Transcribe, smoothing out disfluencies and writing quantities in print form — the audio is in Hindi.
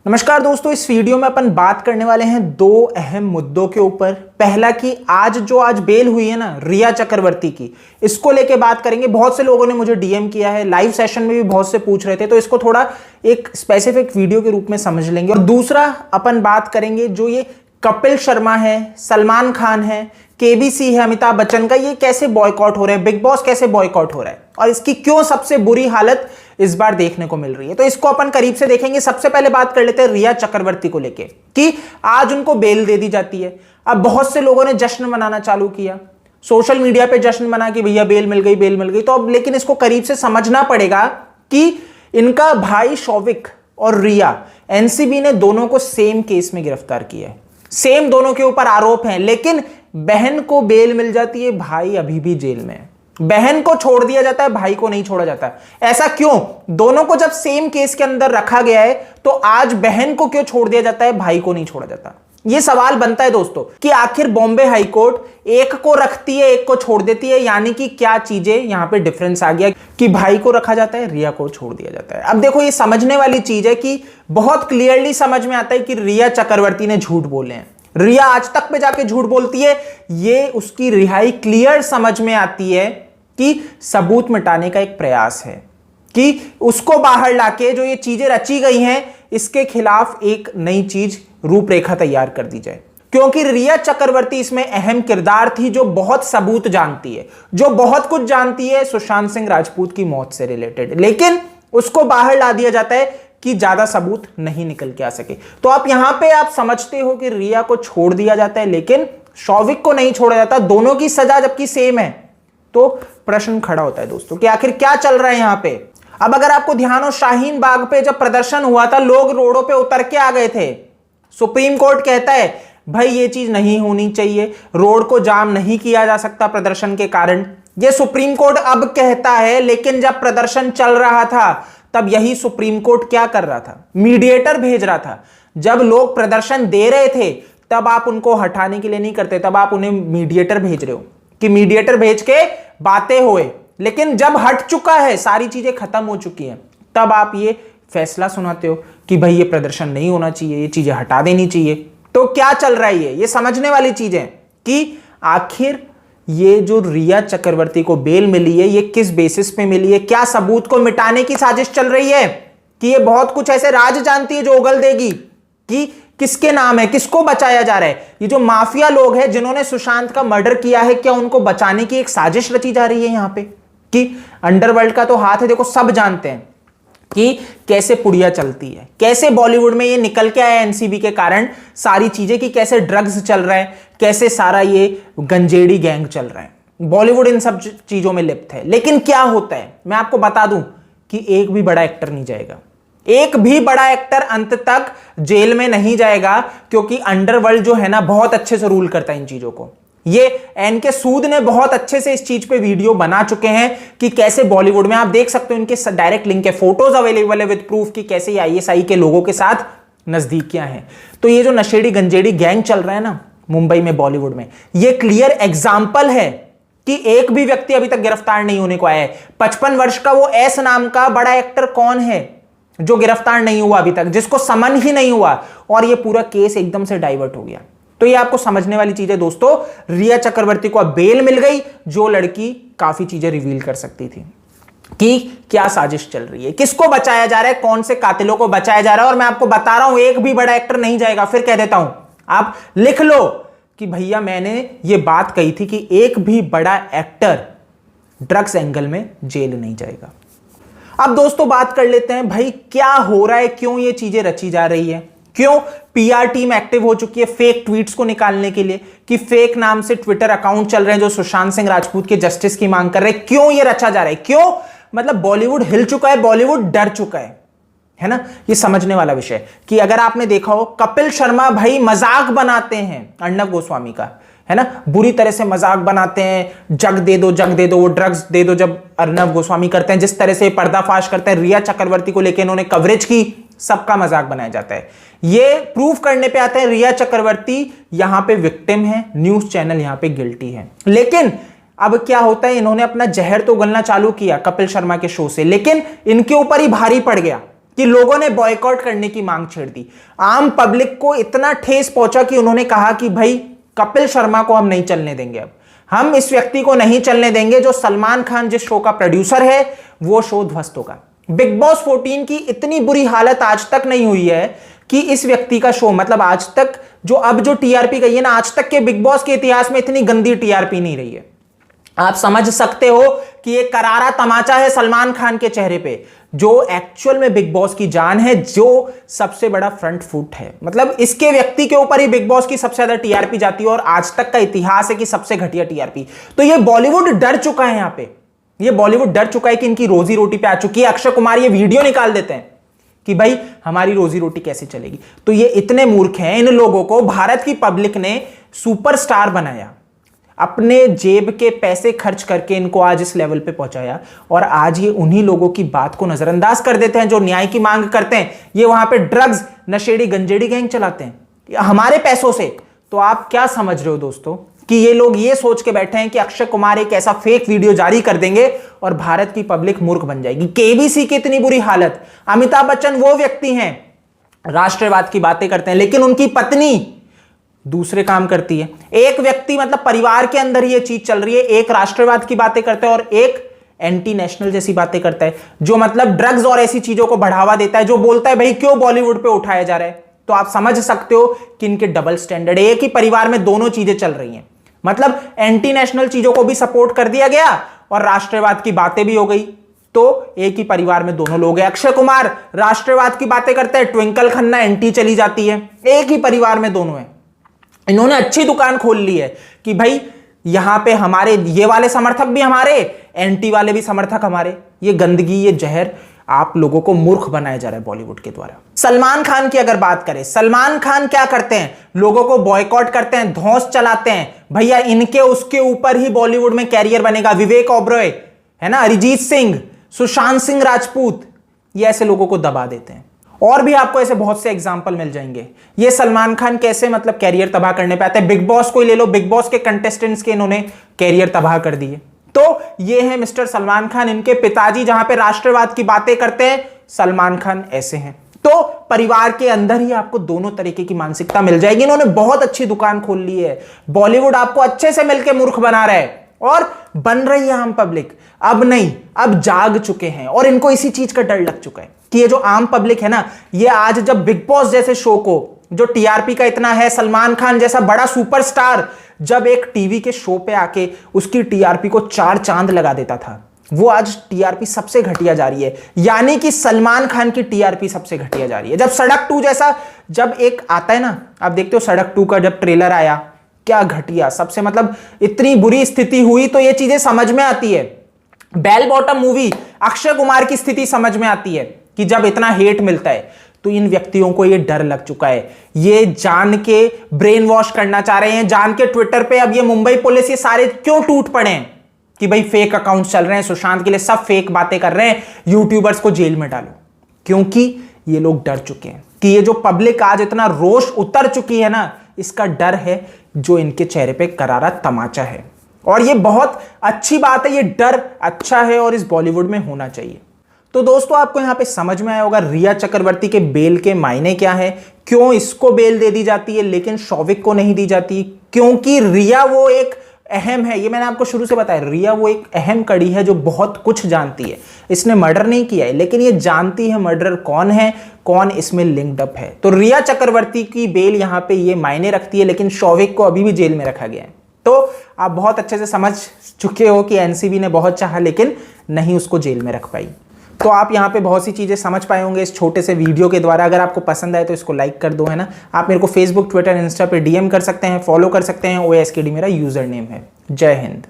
नमस्कार दोस्तों, इस वीडियो में अपन बात करने वाले हैं दो अहम मुद्दों के ऊपर। पहला कि आज बेल हुई है ना रिया चक्रवर्ती की, इसको लेके बात करेंगे। बहुत से लोगों ने मुझे डीएम किया है, लाइव सेशन में भी बहुत से पूछ रहे थे, तो इसको थोड़ा एक स्पेसिफिक वीडियो के रूप में समझ लेंगे। और दूसरा अपन बात करेंगे जो ये कपिल शर्मा है, सलमान खान है, केबीसी है, अमिताभ बच्चन का, ये कैसे बॉयकॉट हो रहा है, बिग बॉस कैसे बॉयकॉट हो रहा है और इसकी क्यों सबसे बुरी हालत इस बार देखने को मिल रही है। तो इसको अपन करीब से देखेंगे। सबसे पहले बात कर लेते हैं रिया चक्रवर्ती को लेके कि आज उनको बेल दे दी जाती है। अब बहुत से लोगों ने जश्न मनाना चालू किया, सोशल मीडिया पे जश्न मना कि भैया बेल मिल गई, बेल मिल गई। तो अब लेकिन इसको करीब से समझना पड़ेगा कि इनका भाई शौविक और रिया, एनसीबी ने दोनों को सेम केस में गिरफ्तार किया है, सेम दोनों के ऊपर आरोप हैं, लेकिन बहन को बेल मिल जाती है, भाई अभी भी जेल में है। बहन को छोड़ दिया जाता है, भाई को नहीं छोड़ा जाता। ऐसा क्यों? दोनों को जब सेम केस के अंदर रखा गया है तो आज बहन को क्यों छोड़ दिया जाता है, भाई को नहीं छोड़ा जाता? यह सवाल बनता है दोस्तों कि आखिर बॉम्बे हाईकोर्ट एक को रखती है, एक को छोड़ देती है, यानी कि क्या चीजें यहां पे डिफरेंस आ गया कि भाई को रखा जाता है, रिया को छोड़ दिया जाता है। अब देखो, ये समझने वाली चीज है कि बहुत क्लियरली समझ में आता है कि रिया चक्रवर्ती ने झूठ बोले हैं। रिया आज तक पे जाके झूठ बोलती है, ये उसकी रिहाई क्लियर समझ में आती है कि सबूत मिटाने का एक प्रयास है कि उसको बाहर लाके जो ये चीजें रची गई हैं इसके खिलाफ एक नई चीज, रूपरेखा तैयार कर दी जाए। क्योंकि रिया चक्रवर्ती इसमें अहम किरदार थी, जो बहुत सबूत जानती है, जो बहुत कुछ जानती है सुशांत सिंह राजपूत की मौत से रिलेटेड, लेकिन उसको बाहर ला दिया जाता है कि ज्यादा सबूत नहीं निकल के आ सके। तो आप यहां पे आप समझते हो कि रिया को छोड़ दिया जाता है लेकिन शौविक को नहीं छोड़ा जाता, दोनों की सजा जबकि सेम है। तो प्रश्न खड़ा होता है दोस्तों कि आखिर क्या चल रहा है यहां पे। अब अगर आपको ध्यान हो, शाहीन बाग पे जब प्रदर्शन हुआ था, लोग रोडों पे उतर के आ गए थे। सुप्रीम कोर्ट कहता है भाई ये चीज नहीं होनी चाहिए, रोड को जाम नहीं किया जा सकता प्रदर्शन के कारण। ये सुप्रीम कोर्ट अब कहता है, लेकिन जब प्रदर्शन चल रहा था तब यही सुप्रीम कोर्ट क्या कर रहा था? मीडिएटर भेज रहा था। जब लोग प्रदर्शन दे रहे थे तब आप उनको हटाने के लिए नहीं करते, तब आप उन्हें मीडिएटर भेज रहे हो कि मीडिएटर भेज के बातें होए। लेकिन जब हट चुका है, सारी चीजें खत्म हो चुकी हैं, तब आप ये फैसला सुनाते हो कि भाई ये प्रदर्शन नहीं होना चाहिए, ये चीजें हटा देनी चाहिए। तो क्या चल रहा है ये समझने वाली चीज है कि आखिर ये जो रिया चक्रवर्ती को बेल मिली है, ये किस बेसिस पे मिली है? क्या सबूत को मिटाने की साजिश चल रही है कि ये बहुत कुछ ऐसे राज जानती है जो उगल देगी कि किसके नाम है, किसको बचाया जा रहा है? ये जो माफिया लोग हैं जिन्होंने सुशांत का मर्डर किया है, क्या उनको बचाने की एक साजिश रची जा रही है यहां पे? कि अंडरवर्ल्ड का तो हाथ है, देखो सब जानते हैं कि कैसे पुड़िया चलती है, कैसे बॉलीवुड में ये निकल के आया एनसीबी के कारण सारी चीजें, कि कैसे ड्रग्स चल रहा है, कैसे सारा ये गंजेड़ी गैंग चल रहा है। बॉलीवुड इन सब चीजों में लिप्त है। लेकिन क्या होता है, मैं आपको बता दूं कि एक भी बड़ा एक्टर नहीं जाएगा, एक भी बड़ा एक्टर अंत तक जेल में नहीं जाएगा, क्योंकि अंडरवर्ल्ड जो है ना बहुत अच्छे से रूल करता है इन चीजों को। ये एनके सूद ने बहुत अच्छे से इस चीज पे वीडियो बना चुके हैं कि कैसे बॉलीवुड में, आप देख सकते हो इनके डायरेक्ट लिंक है, फोटोज अवेलेबल है विद प्रूफ, कि कैसे ये आईएसआई के लोगों के साथ नजदीकियां हैं। तो ये जो नशेड़ी गंजेड़ी गैंग चल रहा है ना मुंबई में, बॉलीवुड में, ये क्लियर एग्जाम्पल है कि एक भी व्यक्ति अभी तक गिरफ्तार नहीं होने को आया है। 55 वर्ष का वो एस नाम का बड़ा एक्टर कौन है जो गिरफ्तार नहीं हुआ अभी तक, जिसको समन ही नहीं हुआ, और ये पूरा केस एकदम से डाइवर्ट हो गया। तो ये आपको समझने वाली चीज है दोस्तों। रिया चक्रवर्ती को अब बेल मिल गई, जो लड़की काफी चीजें रिवील कर सकती थी कि क्या साजिश चल रही है, किसको बचाया जा रहा है, कौन से कातिलों को बचाया जा रहा है। और मैं आपको बता रहा हूं, एक भी बड़ा एक्टर नहीं जाएगा। फिर कह देता हूं, आप लिख लो कि भैया मैंने ये बात कही थी कि एक भी बड़ा एक्टर ड्रग्स एंगल में जेल नहीं जाएगा। अब दोस्तों बात कर लेते हैं, भाई क्या हो रहा है, क्यों ये चीजें रची जा रही है, क्यों पीआर टीम एक्टिव हो चुकी है फेक ट्वीट्स को निकालने के लिए, कि फेक नाम से ट्विटर अकाउंट चल रहे हैं जो सुशांत सिंह राजपूत के जस्टिस की मांग कर रहे हैं। क्यों ये रचा जा रहा है? क्यों? मतलब बॉलीवुड हिल चुका है, बॉलीवुड डर चुका है ना? ये समझने वाला विषय कि अगर आपने देखा हो, कपिल शर्मा भाई मजाक बनाते हैं अर्नब गोस्वामी का, है ना, बुरी तरह से मजाक बनाते हैं, जग दे दो, वो ड्रग्स दे दो, जब अर्नब गोस्वामी करते हैं, जिस तरह से पर्दाफाश करते हैं, रिया चक्रवर्ती को लेकर इन्होंने कवरेज की, सबका मजाक बनाया जाता है। ये प्रूफ करने पे आते हैं रिया चक्रवर्ती यहां पे विक्टिम है, न्यूज चैनल यहां पे गिल्टी है। लेकिन अब क्या होता है, इन्होंने अपना जहर तो गलना चालू किया कपिल शर्मा के शो से, लेकिन इनके ऊपर ही भारी पड़ गया कि लोगों ने बॉयकॉट करने की मांग छेड़ दी। आम पब्लिक को इतना ठेस पहुंचा कि उन्होंने कहा कि भाई कपिल शर्मा को हम नहीं चलने देंगे, अब हम इस व्यक्ति को नहीं चलने देंगे, जो सलमान खान जिस शो का प्रोड्यूसर है वो शो ध्वस्त होगा। बिग बॉस 14 की इतनी बुरी हालत आज तक नहीं हुई है कि इस व्यक्ति का शो, मतलब आज तक जो टीआरपी गई है ना, आज तक के बिग बॉस के इतिहास में इतनी गंदी टीआरपी नहीं रही है। आप समझ सकते हो कि ये करारा तमाचा है सलमान खान के चेहरे पे, जो एक्चुअल में बिग बॉस की जान है, जो सबसे बड़ा फ्रंट फुट है। मतलब इसके व्यक्ति के ऊपर ही बिग बॉस की सबसे ज्यादा टीआरपी जाती है और आज तक का इतिहास है कि सबसे घटिया टीआरपी। तो ये बॉलीवुड डर चुका है, यहां पे ये बॉलीवुड डर चुका है कि इनकी रोजी रोटी पे आ चुकी है। अक्षय कुमार ये वीडियो निकाल देते हैं कि भाई हमारी रोजी रोटी कैसे चलेगी। तो ये इतने मूर्ख हैं, इन लोगों को भारत की पब्लिक ने सुपरस्टार बनाया, अपने जेब के पैसे खर्च करके इनको आज इस लेवल पे पहुंचाया, और आज ये उन्हीं लोगों की बात को नजरअंदाज कर देते हैं जो न्याय की मांग करते हैं। ये वहां पे ड्रग्स, नशेड़ी, गंजेड़ी गैंग चलाते हैं हमारे पैसों से। तो आप क्या समझ रहे हो दोस्तों कि ये लोग ये सोच के बैठे हैं कि अक्षय कुमार एक ऐसा फेक वीडियो जारी कर देंगे और भारत की पब्लिक मूर्ख बन जाएगी। केबीसी की इतनी बुरी हालत। अमिताभ बच्चन वो व्यक्ति हैं, राष्ट्रवाद की बातें करते हैं, लेकिन उनकी पत्नी दूसरे काम करती है। एक व्यक्ति, मतलब परिवार के अंदर ये चीज चल रही है, एक राष्ट्रवाद की बातें करता है और एक एंटी नेशनल जैसी बातें करता है, जो मतलब ड्रग्स और ऐसी चीजों को बढ़ावा देता है, जो बोलता है भाई क्यों बॉलीवुड पे उठाया जा रहा है। तो आप समझ सकते हो कि इनके डबल स्टैंडर्ड है। एक ही परिवार में दोनों चीजें चल रही हैं, मतलब एंटी नेशनल चीजों को भी सपोर्ट कर दिया गया और राष्ट्रवाद की बातें भी हो गई। तो एक ही परिवार में दोनों लोग हैं। अक्षय कुमार राष्ट्रवाद की बातें करते हैं, ट्विंकल खन्ना एंटी चली जाती है। एक ही परिवार में दोनों हैं। इन्होंने अच्छी दुकान खोल ली है कि भाई यहां पे हमारे ये वाले समर्थक भी हमारे, एंटी वाले भी समर्थक हमारे। ये गंदगी, ये जहर आप लोगों को मूर्ख बनाया जा रहा है बॉलीवुड के द्वारा। सलमान खान की अगर बात करें, सलमान खान क्या करते हैं, लोगों को बॉयकॉट करते हैं, धौंस चलाते हैं। भैया इनके उसके ऊपर ही बॉलीवुड में कैरियर बनेगा। विवेक ओबरॉय है ना, अरिजीत सिंह, सुशांत सिंह राजपूत, ये ऐसे लोगों को दबा देते हैं। और भी आपको ऐसे बहुत से एग्जाम्पल मिल जाएंगे। ये सलमान खान कैसे मतलब कैरियर तबाह करने पे आते हैं। बिग बॉस को ही ले लो, बिग बॉस के कंटेस्टेंट्स के इन्होंने कैरियर तबाह कर दिए। तो ये है मिस्टर सलमान खान। इनके पिताजी जहां पे राष्ट्रवाद की बातें करते हैं, सलमान खान ऐसे हैं। तो परिवार के अंदर ही आपको दोनों तरीके की मानसिकता मिल जाएगी। इन्होंने बहुत अच्छी दुकान खोल ली है। बॉलीवुड आपको अच्छे से मिलकर मूर्ख बना रहा है और बन रही है आम पब्लिक। अब नहीं, अब जाग चुके हैं और इनको इसी चीज का डर लग चुका है कि ये जो आम पब्लिक है ना, ये आज जब बिग बॉस जैसे शो को, जो टीआरपी का इतना है, सलमान खान जैसा बड़ा सुपरस्टार जब एक टीवी के शो पे आके उसकी टीआरपी को 4 चांद लगा देता था, वो आज टीआरपी सबसे घटिया जा रही है। यानी कि सलमान खान की टीआरपी सबसे घटिया जा रही है। जब सड़क 2 जैसा जब एक आता है ना, आप देखते हो सड़क 2 का जब ट्रेलर आया, क्या घटिया सबसे, मतलब इतनी बुरी स्थिति हुई, तो ये चीजें समझ में आती है। Bell bottom movie, Akshay Kumar की स्थिति समझ में आती है कि जब इतना हेट मिलता है। तो इन व्यक्तियों को ये डर लग चुका है, ये जान के ब्रेन वॉश करना चाह रहे हैं, जान के ट्विटर पे। अब ये मुंबई पुलिस, ये सारे क्यों टूट पड़े हैं कि भाई फेक अकाउंट चल रहे हैं, सुशांत के लिए सब फेक बातें कर रहे हैं, यूट्यूबर्स को जेल में डालो। क्योंकि ये लोग डर चुके हैं कि ये जो पब्लिक आज इतना रोष उतर चुकी है ना, इसका डर है जो इनके चेहरे पे करारा तमाचा है। और ये बहुत अच्छी बात है, ये डर अच्छा है और इस बॉलीवुड में होना चाहिए। तो दोस्तों आपको यहां पे समझ में आया होगा रिया चक्रवर्ती के बेल के मायने क्या है, क्यों इसको बेल दे दी जाती है लेकिन शौविक को नहीं दी जाती। क्योंकि रिया वो एक अहम है, ये मैंने आपको शुरू से बताया, रिया वो एक अहम कड़ी है जो बहुत कुछ जानती है। इसने मर्डर नहीं किया है लेकिन ये जानती है मर्डरर कौन है, कौन इसमें लिंक्ड अप है। तो रिया चक्रवर्ती की बेल यहां पे ये मायने रखती है, लेकिन शौविक को अभी भी जेल में रखा गया है। तो आप बहुत अच्छे से समझ चुके हो कि एनसीबी ने बहुत चाहा लेकिन नहीं उसको जेल में रख पाई। तो आप यहाँ पे बहुत सी चीज़ें समझ पाए होंगे इस छोटे से वीडियो के द्वारा। अगर आपको पसंद आए तो इसको लाइक कर दो, है ना। आप मेरे को फेसबुक, ट्विटर, इंस्टा पे डीएम कर सकते हैं, फॉलो कर सकते हैं। OASKD मेरा यूजर नेम है। जय हिंद।